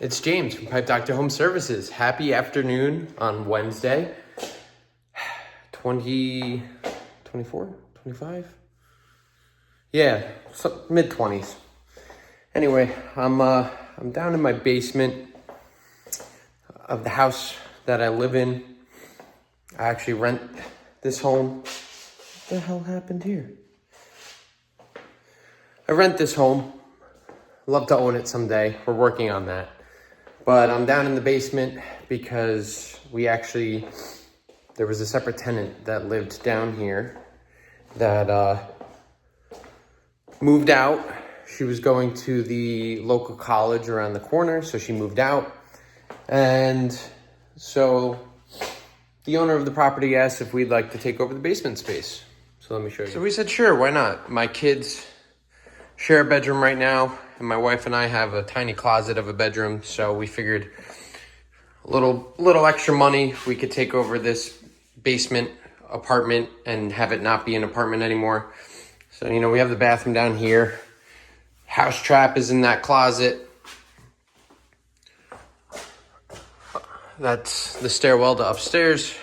It's James from Pipe Doctor Home Services. Happy afternoon on Wednesday. 24, 25? Yeah, mid-20s. Anyway, I'm down in my basement of the house that I live in. I actually rent this home. What the hell happened here? I rent this home. Love to own it someday. We're working on that. But I'm down in the basement because there was a separate tenant that lived down here that moved out. She was going to the local college around the corner, so she moved out. And so the owner of the property asked if we'd like to take over the basement space. So let me show you. So we said, sure, why not? My kids share a bedroom right now, and my wife and I have a tiny closet of a bedroom, so we figured a little extra money, we could take over this basement apartment and have it not be an apartment anymore. So, we have the bathroom down here. House trap is in that closet. That's the stairwell to upstairs.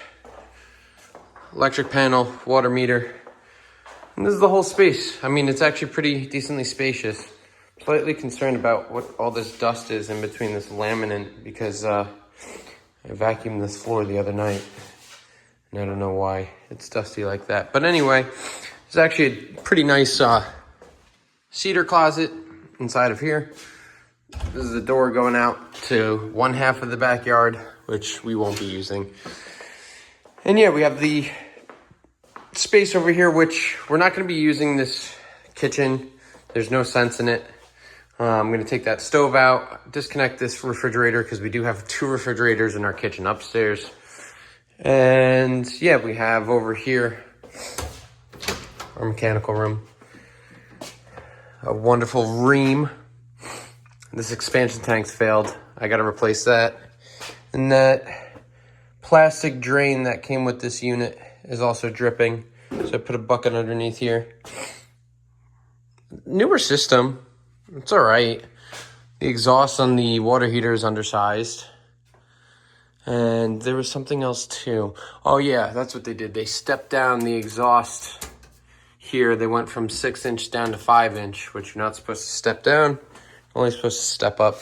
Electric panel, water meter. And this is the whole space. It's actually pretty decently spacious. Slightly concerned about what all this dust is in between this laminate because I vacuumed this floor the other night. And I don't know why it's dusty like that. But anyway, it's actually a pretty nice cedar closet inside of here. This is the door going out to one half of the backyard, which we won't be using. And yeah, we have the space over here, which we're not going to be using this kitchen. There's no sense in it. I'm going to take that stove out, disconnect this refrigerator because we do have 2 refrigerators in our kitchen upstairs. And yeah, we have over here our mechanical room. A wonderful ream. This expansion tank's failed. I got to replace that. And that plastic drain that came with this unit is also dripping. So I put a bucket underneath here. Newer system. It's all right. The exhaust on the water heater is undersized. And there was something else too. Oh yeah, that's what they did. They stepped down the exhaust here. They went from 6-inch down to 5-inch, which you're not supposed to step down. You're only supposed to step up.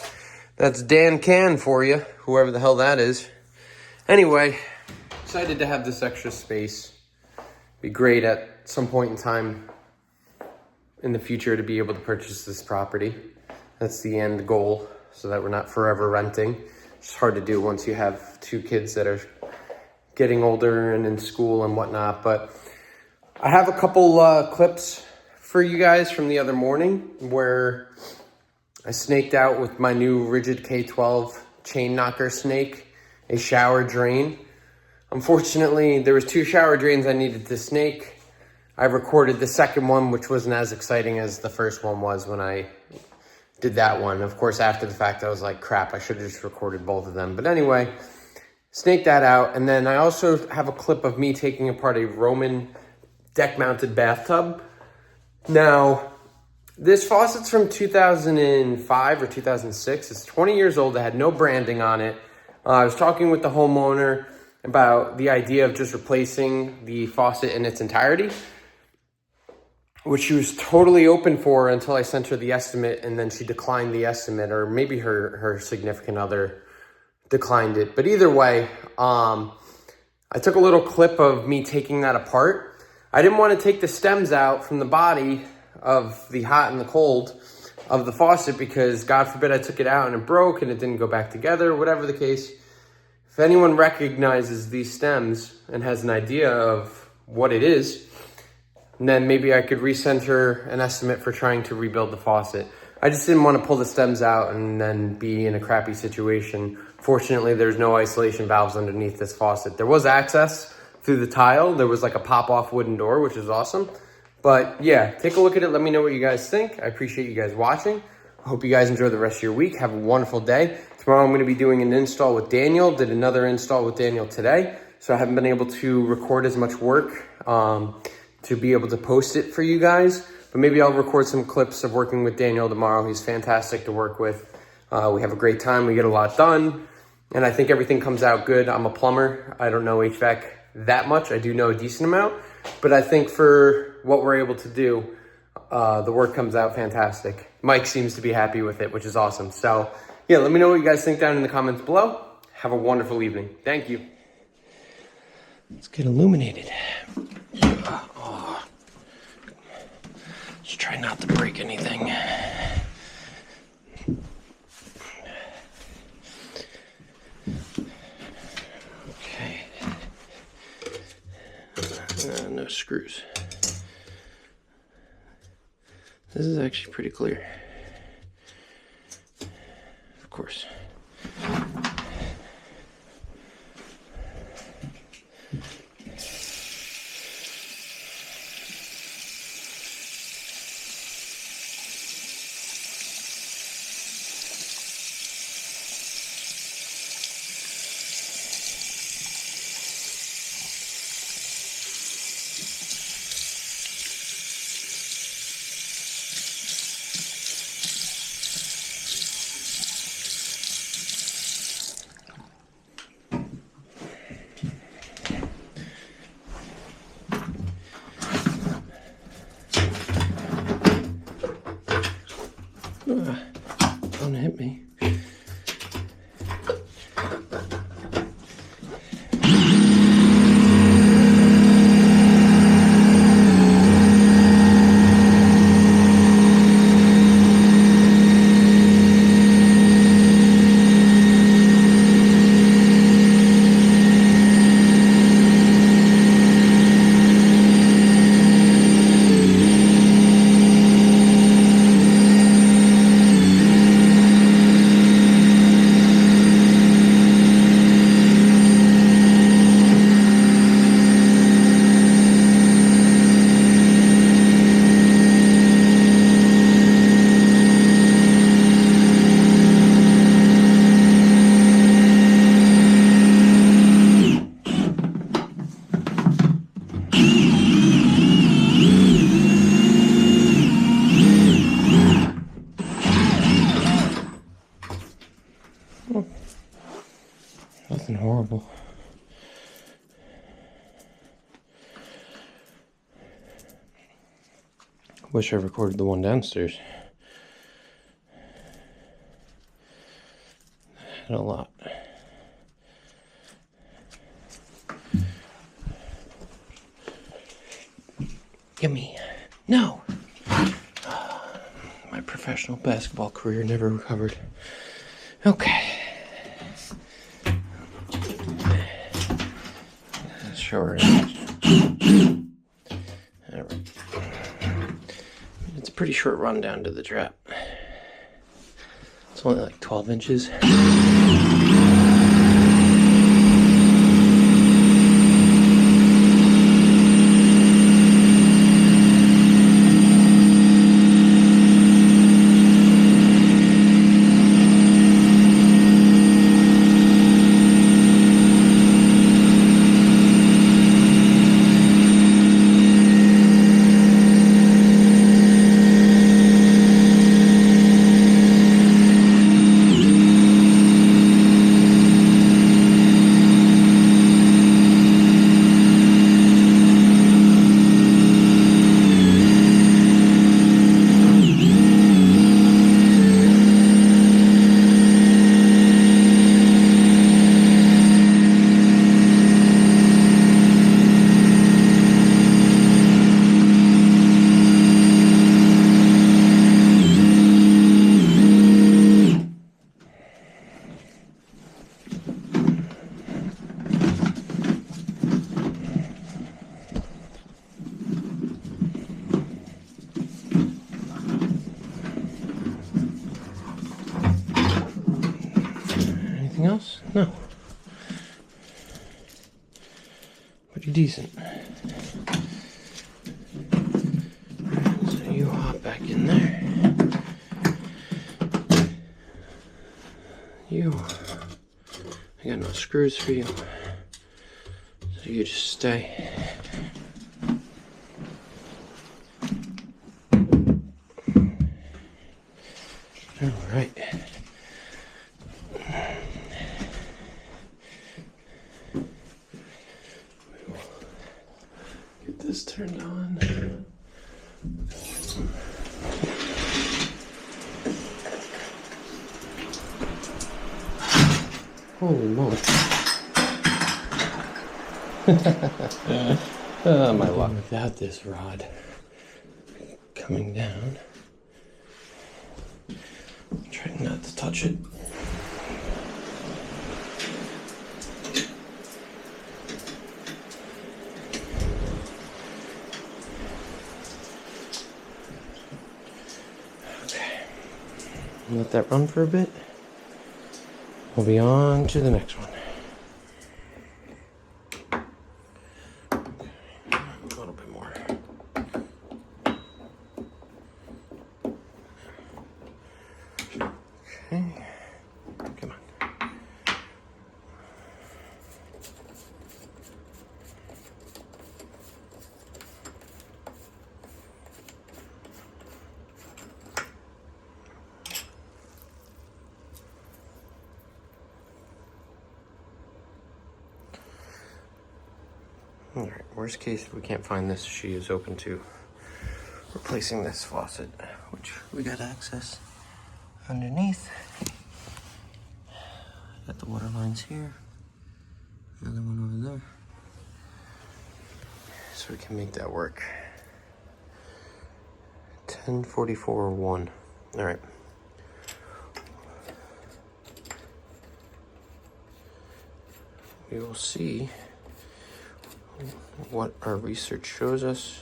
That's Dan Can for you, whoever the hell that is. Anyway, excited to have this extra space. Be great at some point in time in the future to be able to purchase this property. That's the end goal, so that we're not forever renting. It's hard to do once you have 2 kids that are getting older and in school and whatnot. But I have a couple clips for you guys from the other morning where I snaked out with my new rigid K9-12 chain knocker snake a shower drain. Unfortunately, there was 2 shower drains I needed to snake. I recorded the second one, which wasn't as exciting as the first one was when I did that one. Of course, after the fact, I was like, crap, I should have just recorded both of them. But anyway, snake that out. And then I also have a clip of me taking apart a Roman deck-mounted bathtub. Now, this faucet's from 2005 or 2006. It's 20 years old. It had no branding on it. I was talking with the homeowner about the idea of just replacing the faucet in its entirety, which she was totally open for until I sent her the estimate, and then she declined the estimate, or maybe her significant other declined it. But either way, I took a little clip of me taking that apart. I didn't want to take the stems out from the body of the hot and the cold of the faucet because, God forbid, I took it out and it broke and it didn't go back together, whatever the case. If anyone recognizes these stems and has an idea of what it is, then maybe I could resend her an estimate for trying to rebuild the faucet. I just didn't want to pull the stems out and then be in a crappy situation. Fortunately, there's no isolation valves underneath this faucet. There was access through the tile. There was like a pop-off wooden door, which is awesome. But yeah, take a look at it. Let me know what you guys think. I appreciate you guys watching. I hope you guys enjoy the rest of your week. Have a wonderful day. Tomorrow I'm going to be doing an install with Daniel. Did another install with Daniel today. So I haven't been able to record as much work to be able to post it for you guys. But maybe I'll record some clips of working with Daniel tomorrow. He's fantastic to work with. We have a great time. We get a lot done. And I think everything comes out good. I'm a plumber. I don't know HVAC that much. I do know a decent amount. But I think for what we're able to do, the work comes out fantastic. Mike seems to be happy with it, which is awesome. So, yeah, let me know what you guys think down in the comments below. Have a wonderful evening. Thank you. Let's get illuminated. Oh. Just try not to break anything. Okay. No screws. This is actually pretty clear. Of course. Don't hit me. Nothing horrible. Wish I recorded the one downstairs. Had a lot. Gimme. No! My professional basketball career never recovered. Okay. Sure. Alright. It's a pretty short run down to the trap. It's only like 12 inches. Anything else? No. Pretty decent. So you hop back in there. I got no screws for you. So you just stay. All right. Holy moly. My luck. Without this rod coming down. Trying not to touch it. Okay. Let that run for a bit. We'll be on to the next one. Okay. A little bit more. Okay. Come on. All right, worst case, if we can't find this, she is open to replacing this faucet, which we got access underneath. Got the water lines here, another one over there. So we can make that work. 1044-1. All right. We will see what our research shows us.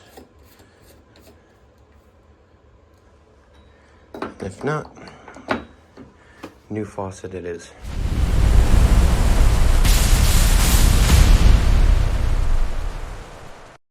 If not, new faucet it is.